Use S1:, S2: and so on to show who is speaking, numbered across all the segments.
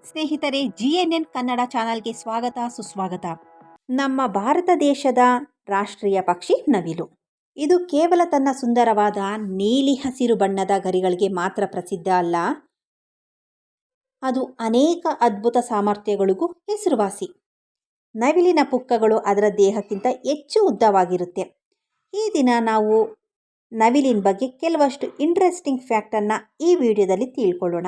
S1: ಸ್ನೇಹಿತರೆ, GNN ಕನ್ನಡ ಚಾನಲ್ಗೆ ಸ್ವಾಗತ ಸುಸ್ವಾಗತ. ನಮ್ಮ ಭಾರತ ದೇಶದ ರಾಷ್ಟ್ರೀಯ ಪಕ್ಷಿ ನವಿಲು. ಇದು ಕೇವಲ ತನ್ನ ಸುಂದರವಾದ ನೀಲಿ ಹಸಿರು ಬಣ್ಣದ ಗರಿಗಳಿಗೆ ಮಾತ್ರ ಪ್ರಸಿದ್ಧ ಅಲ್ಲ, ಅದು ಅನೇಕ ಅದ್ಭುತ ಸಾಮರ್ಥ್ಯಗಳಿಗೂ ಹೆಸರುವಾಸಿ. ನವಿಲಿನ ಪುಕ್ಕಗಳು ಅದರ ದೇಹಕ್ಕಿಂತ ಹೆಚ್ಚು ಉದ್ದವಾಗಿರುತ್ತೆ. ಈ ದಿನ ನಾವು ನವಿಲಿನ ಬಗ್ಗೆ ಕೆಲವಷ್ಟು ಇಂಟ್ರೆಸ್ಟಿಂಗ್ ಫ್ಯಾಕ್ಟನ್ನು ಈ ವಿಡಿಯೋದಲ್ಲಿ ತಿಳ್ಕೊಳ್ಳೋಣ.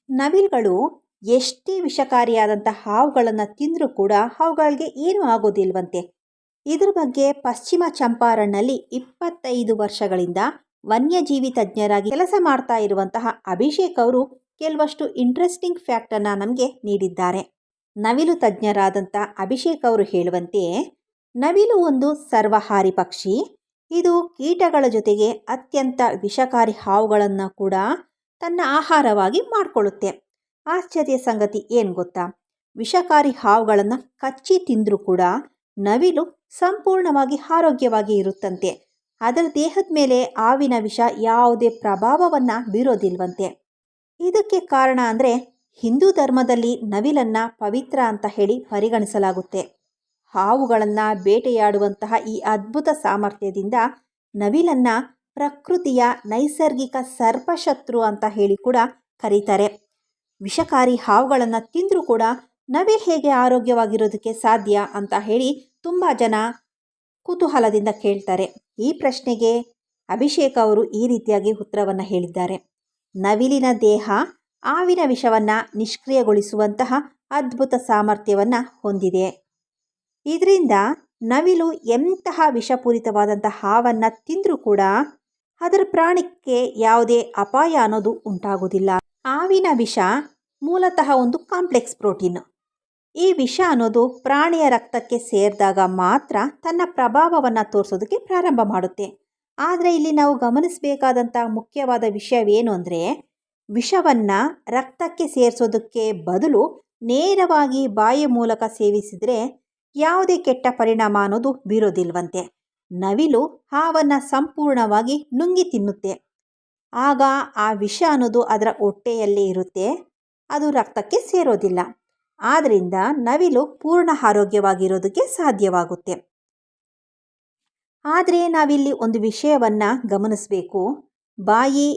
S1: ನವಿಲುಗಳು ಎಷ್ಟೇ ವಿಷಕಾರಿಯಾದಂಥ ಹಾವುಗಳನ್ನು ತಿಂದರೂ ಕೂಡ ಅವುಗಳಿಗೆ ಏನೂ ಆಗೋದಿಲ್ವಂತೆ. ಇದ್ರ ಬಗ್ಗೆ ಪಶ್ಚಿಮ ಚಂಪಾರಣ್ನಲ್ಲಿ 25 ವರ್ಷಗಳಿಂದ ವನ್ಯಜೀವಿ ತಜ್ಞರಾಗಿ ಕೆಲಸ ಮಾಡ್ತಾ ಇರುವಂತಹ ಅಭಿಷೇಕ್ ಅವರು ಕೆಲವಷ್ಟು ಇಂಟ್ರೆಸ್ಟಿಂಗ್ ಫ್ಯಾಕ್ಟನ್ನು ನಮಗೆ ನೀಡಿದ್ದಾರೆ. ನವಿಲು ತಜ್ಞರಾದಂಥ ಅಭಿಷೇಕ್ ಅವರು ಹೇಳುವಂತೆ, ನವಿಲು ಒಂದು ಸರ್ವಹಾರಿ ಪಕ್ಷಿ. ಇದು ಕೀಟಗಳ ಜೊತೆಗೆ ಅತ್ಯಂತ ವಿಷಕಾರಿ ಹಾವುಗಳನ್ನು ಕೂಡ ತನ್ನ ಆಹಾರವಾಗಿ ಮಾಡಿಕೊಳ್ಳುತ್ತೆ. ಆಶ್ಚರ್ಯ ಸಂಗತಿ ಏನು ಗೊತ್ತಾ? ವಿಷಕಾರಿ ಹಾವುಗಳನ್ನು ಕಚ್ಚಿ ತಿಂದರೂ ಕೂಡ ನವಿಲು ಸಂಪೂರ್ಣವಾಗಿ ಆರೋಗ್ಯವಾಗಿ ಇರುತ್ತಂತೆ. ಅದರ ದೇಹದ ಮೇಲೆ ಹಾವಿನ ವಿಷ ಯಾವುದೇ ಪ್ರಭಾವವನ್ನು ಬೀರೋದಿಲ್ವಂತೆ. ಇದಕ್ಕೆ ಕಾರಣ ಅಂದರೆ ಹಿಂದೂ ಧರ್ಮದಲ್ಲಿ ನವಿಲನ್ನು ಪವಿತ್ರ ಅಂತ ಹೇಳಿ ಪರಿಗಣಿಸಲಾಗುತ್ತೆ. ಹಾವುಗಳನ್ನು ಬೇಟೆಯಾಡುವಂತಹ ಈ ಅದ್ಭುತ ಸಾಮರ್ಥ್ಯದಿಂದ ನವಿಲನ್ನು ಪ್ರಕೃತಿಯ ನೈಸರ್ಗಿಕ ಸರ್ಪಶತ್ರು ಅಂತ ಹೇಳಿ ಕೂಡ ಕರೀತಾರೆ. ವಿಷಕಾರಿ ಹಾವುಗಳನ್ನು ತಿಂದರೂ ಕೂಡ ನವಿಲು ಹೇಗೆ ಆರೋಗ್ಯವಾಗಿರೋದಕ್ಕೆ ಸಾಧ್ಯ ಅಂತ ಹೇಳಿ ತುಂಬ ಜನ ಕುತೂಹಲದಿಂದ ಕೇಳ್ತಾರೆ. ಈ ಪ್ರಶ್ನೆಗೆ ಅಭಿಷೇಕ್ ಅವರು ಈ ರೀತಿಯಾಗಿ ಉತ್ತರವನ್ನು ಹೇಳಿದ್ದಾರೆ. ನವಿಲಿನ ದೇಹ ಹಾವಿನ ವಿಷವನ್ನು ನಿಷ್ಕ್ರಿಯಗೊಳಿಸುವಂತಹ ಅದ್ಭುತ ಸಾಮರ್ಥ್ಯವನ್ನು ಹೊಂದಿದೆ. ಇದರಿಂದ ನವಿಲು ಎಂತಹ ವಿಷಪೂರಿತವಾದಂತಹ ಹಾವನ್ನು ತಿಂದರೂ ಕೂಡ ಅದರ ಪ್ರಾಣಕ್ಕೆ ಯಾವುದೇ ಅಪಾಯ ಅನ್ನೋದು ಉಂಟಾಗೋದಿಲ್ಲ. ಹಾವಿನ ವಿಷ ಮೂಲತಃ ಒಂದು ಕಾಂಪ್ಲೆಕ್ಸ್ ಪ್ರೋಟೀನ್. ಈ ವಿಷ ಅನ್ನೋದು ಪ್ರಾಣಿಯ ರಕ್ತಕ್ಕೆ ಸೇರಿದಾಗ ಮಾತ್ರ ತನ್ನ ಪ್ರಭಾವವನ್ನು ತೋರಿಸೋದಕ್ಕೆ ಪ್ರಾರಂಭ ಮಾಡುತ್ತೆ. ಆದರೆ ಇಲ್ಲಿ ನಾವು ಗಮನಿಸಬೇಕಾದಂಥ ಮುಖ್ಯವಾದ ವಿಷಯವೇನು ಅಂದರೆ, ವಿಷವನ್ನು ರಕ್ತಕ್ಕೆ ಸೇರಿಸೋದಕ್ಕೆ ಬದಲು ನೇರವಾಗಿ ಬಾಯಿಯ ಮೂಲಕ ಸೇವಿಸಿದರೆ ಯಾವುದೇ ಕೆಟ್ಟ ಪರಿಣಾಮ ಅನ್ನೋದು ಬೀರೋದಿಲ್ವಂತೆ. ನವಿಲು ಹಾವನ್ನು ಸಂಪೂರ್ಣವಾಗಿ ನುಂಗಿ ತಿನ್ನುತ್ತೆ. ಆಗ ಆ ವಿಷ ಅನ್ನೋದು ಅದರ ಹೊಟ್ಟೆಯಲ್ಲೇ ಇರುತ್ತೆ, ಅದು ರಕ್ತಕ್ಕೆ ಸೇರೋದಿಲ್ಲ. ಆದ್ದರಿಂದ ನವಿಲು ಪೂರ್ಣ ಆರೋಗ್ಯವಾಗಿರೋದಕ್ಕೆ ಸಾಧ್ಯವಾಗುತ್ತೆ. ಆದರೆ ನಾವಿಲ್ಲಿ ಒಂದು ವಿಷಯವನ್ನು ಗಮನಿಸಬೇಕು. ಬಾಯಿ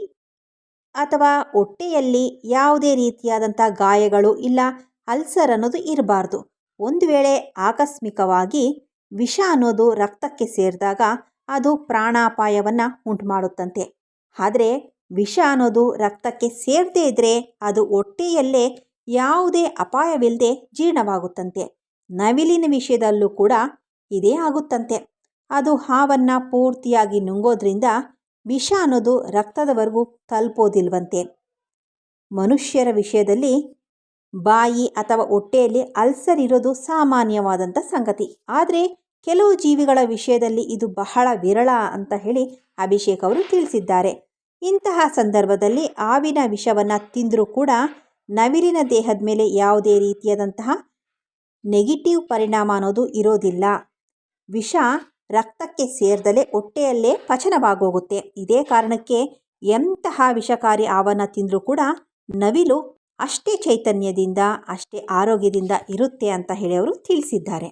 S1: ಅಥವಾ ಹೊಟ್ಟೆಯಲ್ಲಿ ಯಾವುದೇ ರೀತಿಯಾದಂಥ ಗಾಯಗಳು ಇಲ್ಲ ಅಲ್ಸರ್ ಅನ್ನೋದು ಇರಬಾರ್ದು. ಒಂದು ವೇಳೆ ಆಕಸ್ಮಿಕವಾಗಿ ವಿಷ ಅನ್ನೋದು ರಕ್ತಕ್ಕೆ ಸೇರಿದಾಗ ಅದು ಪ್ರಾಣಾಪಾಯವನ್ನು ಉಂಟು ಮಾಡುತ್ತಂತೆ. ಆದರೆ ವಿಷ ಅನ್ನೋದು ರಕ್ತಕ್ಕೆ ಸೇರದೇ ಇದ್ದರೆ ಅದು ಹೊಟ್ಟೆಯಲ್ಲೇ ಯಾವುದೇ ಅಪಾಯವಿಲ್ಲದೆ ಜೀರ್ಣವಾಗುತ್ತಂತೆ. ನವಿಲಿನ ವಿಷಯದಲ್ಲೂ ಕೂಡ ಇದೇ ಆಗುತ್ತಂತೆ. ಅದು ಹಾವನ್ನು ಪೂರ್ತಿಯಾಗಿ ನುಂಗೋದ್ರಿಂದ ವಿಷ ಅನ್ನೋದು ರಕ್ತದವರೆಗೂ ತಲುಪೋದಿಲ್ವಂತೆ. ಮನುಷ್ಯರ ವಿಷಯದಲ್ಲಿ ಬಾಯಿ ಅಥವಾ ಹೊಟ್ಟೆಯಲ್ಲಿ ಅಲ್ಸರ್ ಇರೋದು ಸಾಮಾನ್ಯವಾದಂಥ ಸಂಗತಿ. ಆದರೆ ಕೆಲವು ಜೀವಿಗಳ ವಿಷಯದಲ್ಲಿ ಇದು ಬಹಳ ವಿರಳ ಅಂತ ಹೇಳಿ ಅಭಿಷೇಕ್ ಅವರು ತಿಳಿಸಿದ್ದಾರೆ. ಇಂತಹ ಸಂದರ್ಭದಲ್ಲಿ ಹಾವಿನ ವಿಷವನ್ನು ತಿಂದರೂ ಕೂಡ ನವಿಲಿನ ದೇಹದ ಮೇಲೆ ಯಾವುದೇ ರೀತಿಯಾದಂತಹ ನೆಗೆಟಿವ್ ಪರಿಣಾಮ ಅನ್ನೋದು ಇರೋದಿಲ್ಲ. ವಿಷ ರಕ್ತಕ್ಕೆ ಸೇರದಲೇ ಹೊಟ್ಟೆಯಲ್ಲೇ ಪಚನವಾಗೋಗುತ್ತೆ. ಇದೇ ಕಾರಣಕ್ಕೆ ಎಂತಹ ವಿಷಕಾರಿ ಹಾವನ್ನು ತಿಂದರೂ ಕೂಡ ನವಿಲು ಅಷ್ಟೇ ಚೈತನ್ಯದಿಂದ ಅಷ್ಟೇ ಆರೋಗ್ಯದಿಂದ ಇರುತ್ತೆ ಅಂತ ಹೇಳಿ ಅವರು ತಿಳಿಸಿದ್ದಾರೆ.